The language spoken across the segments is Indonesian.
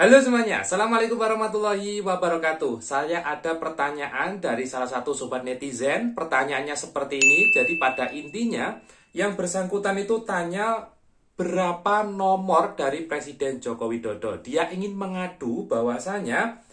Halo semuanya, Assalamualaikum warahmatullahi wabarakatuh. Saya ada pertanyaan dari salah satu sobat netizen. Pertanyaannya seperti ini. Jadi pada intinya yang bersangkutan itu tanya berapa nomor dari Presiden Joko Widodo. Dia ingin mengadu bahwasanya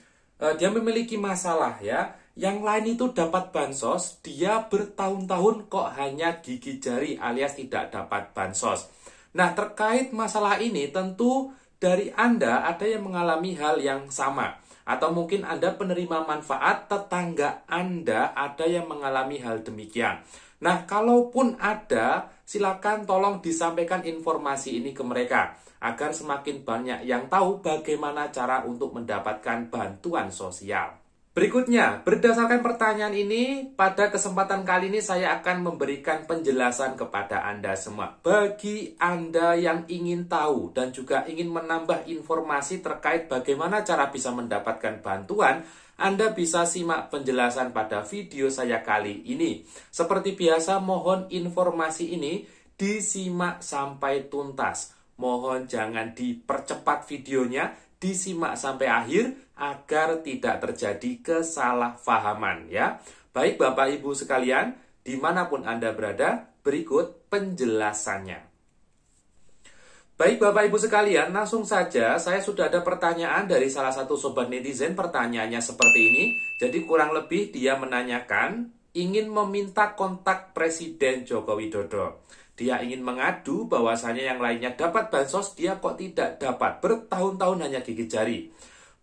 dia memiliki masalah ya. Yang lain itu dapat bansos, dia bertahun-tahun kok hanya gigi jari alias tidak dapat bansos. Nah, terkait masalah ini tentu dari Anda ada yang mengalami hal yang sama. Atau mungkin Anda penerima manfaat, tetangga Anda ada yang mengalami hal demikian. Nah, kalaupun ada, silakan tolong disampaikan informasi ini ke mereka. Agar semakin banyak yang tahu bagaimana cara untuk mendapatkan bantuan sosial. Berikutnya, berdasarkan pertanyaan ini, pada kesempatan kali ini saya akan memberikan penjelasan kepada Anda semua. Bagi Anda yang ingin tahu dan juga ingin menambah informasi terkait bagaimana cara bisa mendapatkan bantuan, Anda bisa simak penjelasan pada video saya kali ini. Seperti biasa, mohon informasi ini disimak sampai tuntas. Mohon jangan dipercepat videonya, disimak sampai akhir agar tidak terjadi kesalahpahaman ya. Baik Bapak Ibu sekalian, dimanapun Anda berada, berikut penjelasannya. Baik Bapak Ibu sekalian, langsung saja saya sudah ada pertanyaan dari salah satu sobat netizen. Pertanyaannya seperti ini. Jadi kurang lebih dia menanyakan ingin meminta kontak Presiden Joko Widodo. Dia ingin mengadu bahwasanya yang lainnya dapat bansos, dia kok tidak dapat. Bertahun-tahun hanya gigit jari.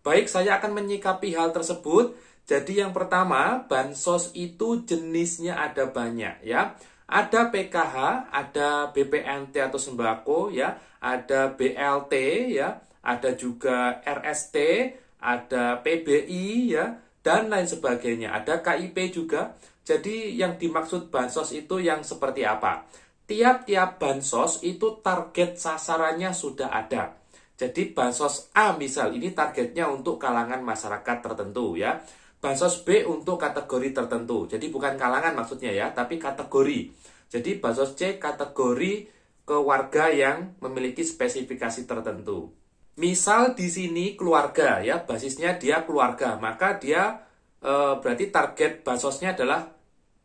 Baik, saya akan menyikapi hal tersebut. Jadi yang pertama, bansos itu jenisnya ada banyak ya. Ada PKH, ada BPNT atau sembako ya, ada BLT ya, ada juga RST, ada PBI ya, dan lain sebagainya. Ada KIP juga. Jadi yang dimaksud bansos itu yang seperti apa? Tiap-tiap bansos itu target sasarannya sudah ada. Jadi bansos A misal ini targetnya untuk kalangan masyarakat tertentu ya. Bansos B untuk kategori tertentu. Jadi bukan kalangan maksudnya ya, tapi kategori. Jadi bansos C kategori ke warga yang memiliki spesifikasi tertentu. Misal di sini keluarga ya, basisnya dia keluarga, maka dia berarti target bansosnya adalah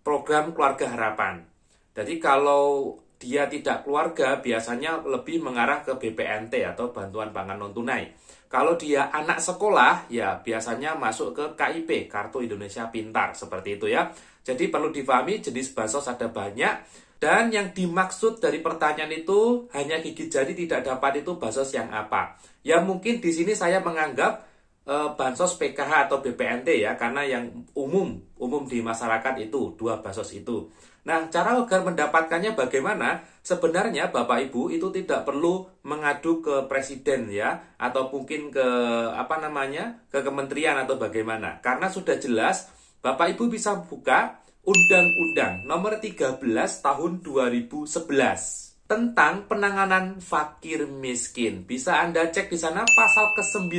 program keluarga harapan. Jadi kalau dia tidak keluarga, biasanya lebih mengarah ke BPNT atau bantuan pangan non-tunai. Kalau dia anak sekolah, ya biasanya masuk ke KIP, Kartu Indonesia Pintar, seperti itu ya. Jadi perlu difahami jenis bansos ada banyak, dan yang dimaksud dari pertanyaan itu hanya gigi jari tidak dapat itu bansos yang apa. Ya mungkin di sini saya menganggap bansos PKH atau BPNT ya, karena yang umum di masyarakat itu, dua bansos itu. Nah, cara agar mendapatkannya bagaimana? Sebenarnya Bapak Ibu itu tidak perlu mengadu ke presiden ya, atau mungkin ke ke kementerian atau bagaimana. Karena sudah jelas Bapak Ibu bisa buka Undang-Undang Nomor 13 Tahun 2011 tentang penanganan fakir miskin. Bisa Anda cek di sana pasal ke-9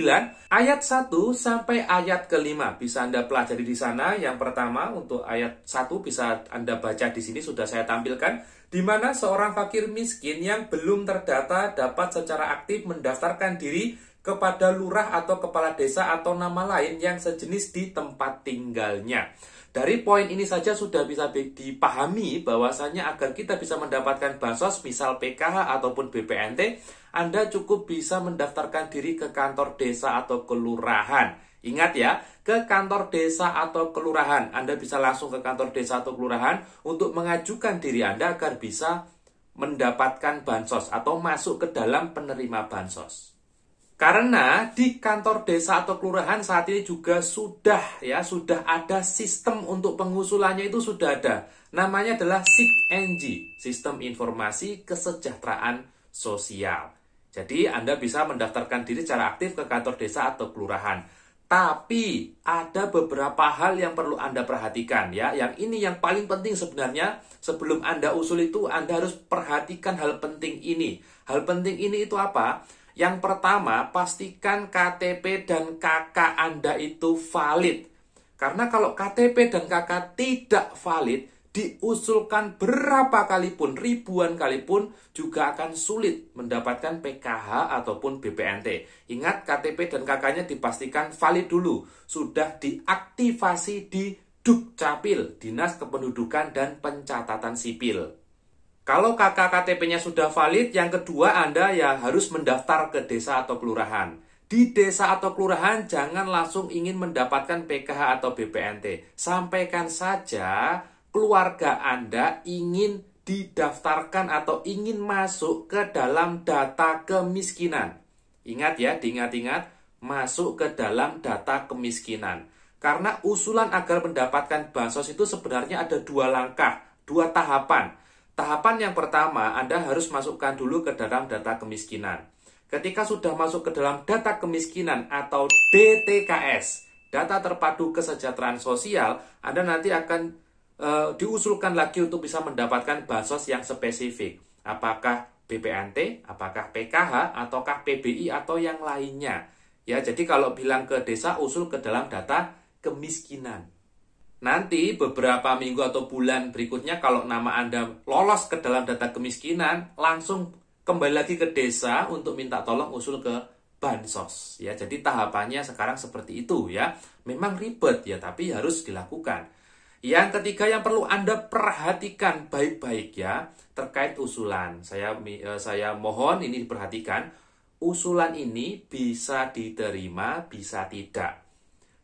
ayat 1 sampai ayat ke-5. Bisa Anda pelajari di sana. Yang pertama untuk ayat 1 bisa Anda baca di sini sudah saya tampilkan, di mana seorang fakir miskin yang belum terdata dapat secara aktif mendaftarkan diri kepada lurah atau kepala desa atau nama lain yang sejenis di tempat tinggalnya. Dari poin ini saja sudah bisa dipahami bahwasanya agar kita bisa mendapatkan bansos misal PKH ataupun BPNT, Anda cukup bisa mendaftarkan diri ke kantor desa atau kelurahan. Ingat ya, ke kantor desa atau kelurahan. Anda bisa langsung ke kantor desa atau kelurahan untuk mengajukan diri Anda agar bisa mendapatkan bansos atau masuk ke dalam penerima bansos. Karena di kantor desa atau kelurahan saat ini juga sudah ada sistem untuk pengusulannya itu sudah ada. Namanya adalah SIKNG, Sistem Informasi Kesejahteraan Sosial. Jadi Anda bisa mendaftarkan diri secara aktif ke kantor desa atau kelurahan. Tapi ada beberapa hal yang perlu Anda perhatikan ya. Yang ini yang paling penting sebenarnya. Sebelum Anda usul itu Anda harus perhatikan hal penting ini. Hal penting ini itu apa? Yang pertama, pastikan KTP dan KK Anda itu valid. Karena kalau KTP dan KK tidak valid, diusulkan berapa kali pun, ribuan kali pun, juga akan sulit mendapatkan PKH ataupun BPNT. Ingat, KTP dan KK-nya dipastikan valid dulu, sudah diaktifasi di Dukcapil, Dinas Kependudukan dan Pencatatan Sipil. Kalau KK KTP-nya sudah valid, yang kedua Anda ya harus mendaftar ke desa atau kelurahan. Di desa atau kelurahan jangan langsung ingin mendapatkan PKH atau BPNT. Sampaikan saja keluarga Anda ingin didaftarkan atau ingin masuk ke dalam data kemiskinan. Ingat ya, diingat-ingat, masuk ke dalam data kemiskinan. Karena usulan agar mendapatkan bansos itu sebenarnya ada 2 langkah, 2 tahapan. Tahapan yang pertama, Anda harus masukkan dulu ke dalam data kemiskinan. Ketika sudah masuk ke dalam data kemiskinan atau DTKS, data terpadu kesejahteraan sosial, Anda nanti akan diusulkan lagi untuk bisa mendapatkan bansos yang spesifik. Apakah BPNT, apakah PKH, ataukah PBI atau yang lainnya. Ya, jadi kalau bilang ke desa, usul ke dalam data kemiskinan. Nanti beberapa minggu atau bulan berikutnya kalau nama Anda lolos ke dalam data kemiskinan, langsung kembali lagi ke desa untuk minta tolong usul ke bansos. Ya, jadi tahapannya sekarang seperti itu ya. Memang ribet ya, tapi harus dilakukan. Yang ketiga yang perlu Anda perhatikan baik-baik ya, terkait usulan. Saya mohon ini diperhatikan. Usulan ini bisa diterima, bisa tidak.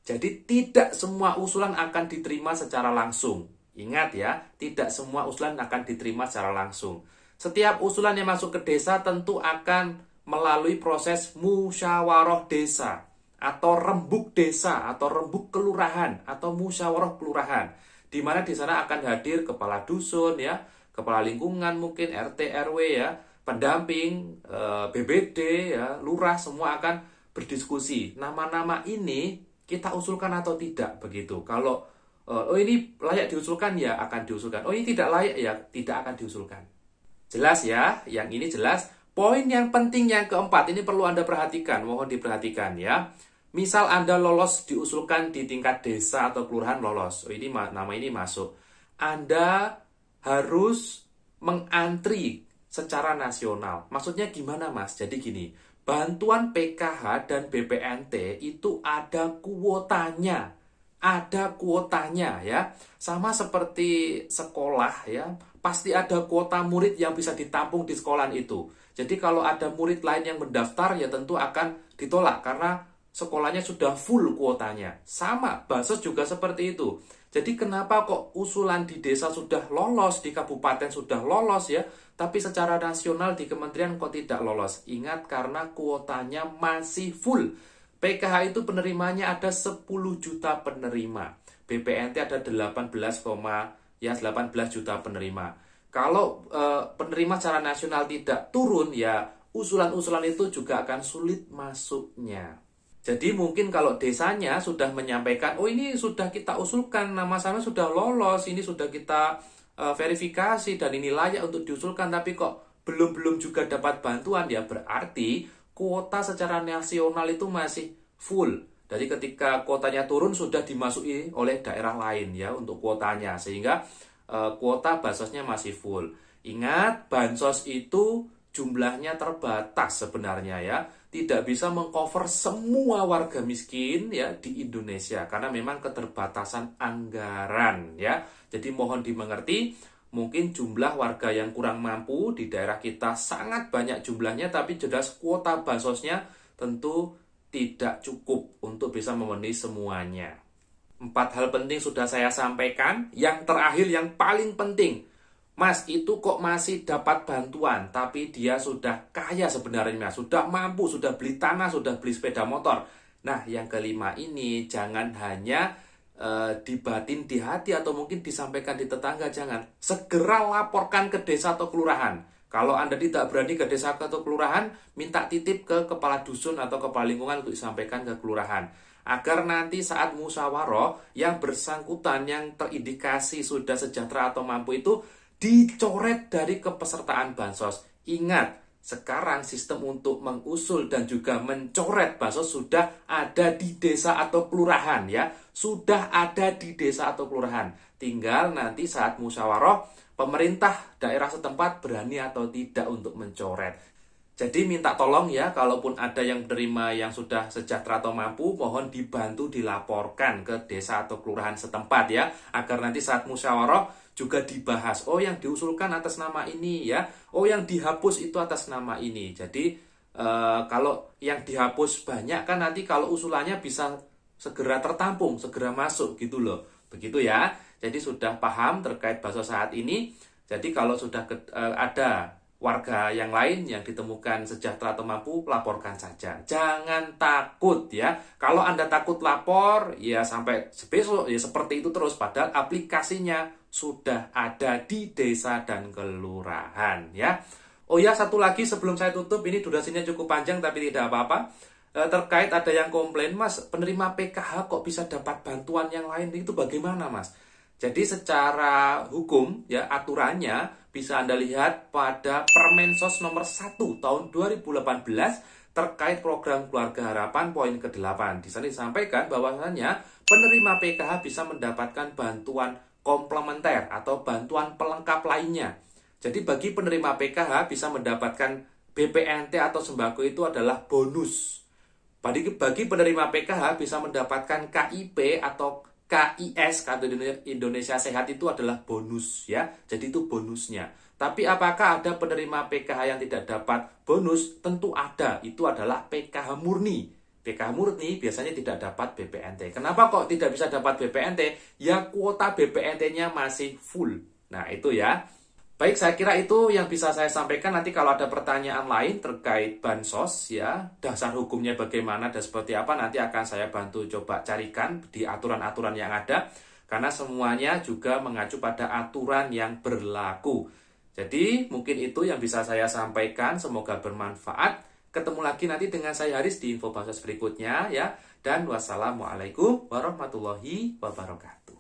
Jadi tidak semua usulan akan diterima secara langsung. Ingat ya, tidak semua usulan akan diterima secara langsung. Setiap usulan yang masuk ke desa tentu akan melalui proses musyawarah desa, atau rembuk desa, atau rembuk kelurahan, atau musyawarah kelurahan. Di mana di sana akan hadir kepala dusun ya, kepala lingkungan mungkin, RT, RW ya, pendamping, BBD ya, lurah, semua akan berdiskusi. Nama-nama ini kita usulkan atau tidak begitu. Kalau oh ini layak diusulkan ya akan diusulkan. Oh ini tidak layak ya tidak akan diusulkan. Jelas ya, yang ini jelas. Poin yang penting yang keempat ini perlu Anda perhatikan, mohon diperhatikan ya. Misal Anda lolos diusulkan di tingkat desa atau kelurahan lolos. Oh ini nama ini masuk. Anda harus mengantri secara nasional. Maksudnya gimana Mas? Jadi gini, bantuan PKH dan BPNT itu ada kuotanya. Ada kuotanya ya. Sama seperti sekolah ya. Pasti ada kuota murid yang bisa ditampung di sekolah itu. Jadi kalau ada murid lain yang mendaftar ya tentu akan ditolak karena sekolahnya sudah full kuotanya. Sama, bansos juga seperti itu. Jadi kenapa kok usulan di desa sudah lolos, di kabupaten sudah lolos ya, tapi secara nasional di kementerian kok tidak lolos? Ingat, karena kuotanya masih full. PKH itu penerimanya ada 10 juta penerima. BPNT ada 18 juta penerima. Kalau penerima secara nasional tidak turun, ya usulan-usulan itu juga akan sulit masuknya. Jadi mungkin kalau desanya sudah menyampaikan, oh ini sudah kita usulkan, nama saya sudah lolos, ini sudah kita verifikasi dan ini layak untuk diusulkan, tapi kok belum juga dapat bantuan, ya berarti kuota secara nasional itu masih full. Jadi ketika kuotanya turun sudah dimasuki oleh daerah lain ya untuk kuotanya, sehingga kuota bansosnya masih full. Ingat, bansos itu jumlahnya terbatas sebenarnya ya. Tidak bisa mengcover semua warga miskin ya di Indonesia karena memang keterbatasan anggaran ya. Jadi mohon dimengerti, mungkin jumlah warga yang kurang mampu di daerah kita sangat banyak jumlahnya, tapi jelas kuota bansosnya tentu tidak cukup untuk bisa memenuhi semuanya. 4 hal penting sudah saya sampaikan. Yang terakhir yang paling penting, Mas, itu kok masih dapat bantuan, tapi dia sudah kaya sebenarnya, sudah mampu, sudah beli tanah, sudah beli sepeda motor. Nah, yang kelima ini jangan hanya dibatin di hati atau mungkin disampaikan di tetangga, jangan. Segera laporkan ke desa atau kelurahan. Kalau Anda tidak berani ke desa atau kelurahan, minta titip ke kepala dusun atau kepala lingkungan untuk disampaikan ke kelurahan. Agar nanti saat musyawarah yang bersangkutan, yang terindikasi sudah sejahtera atau mampu itu, dicoret dari kepesertaan bansos. Ingat, sekarang sistem untuk mengusul dan juga mencoret bansos sudah ada di desa atau kelurahan ya. Sudah ada di desa atau kelurahan. Tinggal nanti saat musyawarah pemerintah daerah setempat berani atau tidak untuk mencoret. Jadi minta tolong ya, kalaupun ada yang menerima yang sudah sejahtera atau mampu, mohon dibantu dilaporkan ke desa atau kelurahan setempat ya, agar nanti saat musyawarah juga dibahas. Oh, yang diusulkan atas nama ini ya. Oh, yang dihapus itu atas nama ini. Jadi kalau yang dihapus banyak kan nanti kalau usulannya bisa segera tertampung, segera masuk gitu loh. Begitu ya. Jadi sudah paham terkait bansos saat ini. Jadi kalau sudah ada warga yang lain yang ditemukan sejahtera atau mampu, laporkan saja. Jangan takut ya. Kalau Anda takut lapor, ya sampai besok ya seperti itu terus. Padahal aplikasinya sudah ada di desa dan kelurahan ya. Oh ya, satu lagi sebelum saya tutup, ini durasinya cukup panjang tapi tidak apa-apa. Terkait ada yang komplain, Mas, penerima PKH kok bisa dapat bantuan yang lain, itu bagaimana, Mas? Jadi secara hukum ya aturannya bisa Anda lihat pada Permensos nomor 1 tahun 2018 terkait program Keluarga Harapan poin ke-8. Di sana disampaikan bahwasannya penerima PKH bisa mendapatkan bantuan komplementer atau bantuan pelengkap lainnya. Jadi bagi penerima PKH bisa mendapatkan BPNT atau sembako itu adalah bonus. Bagi penerima PKH bisa mendapatkan KIP atau KIS, Kartu Indonesia Sehat itu adalah bonus ya. Jadi itu bonusnya. Tapi apakah ada penerima PKH yang tidak dapat bonus? Tentu ada. Itu adalah PKH murni. PKH murni biasanya tidak dapat BPNT. Kenapa kok tidak bisa dapat BPNT? Ya kuota BPNT-nya masih full. Nah itu ya. Baik, saya kira itu yang bisa saya sampaikan. Nanti kalau ada pertanyaan lain terkait bansos ya, dasar hukumnya bagaimana dan seperti apa, nanti akan saya bantu coba carikan di aturan-aturan yang ada. Karena semuanya juga mengacu pada aturan yang berlaku. Jadi mungkin itu yang bisa saya sampaikan, semoga bermanfaat. Ketemu lagi nanti dengan saya Haris di info bansos berikutnya ya. Dan wassalamualaikum warahmatullahi wabarakatuh.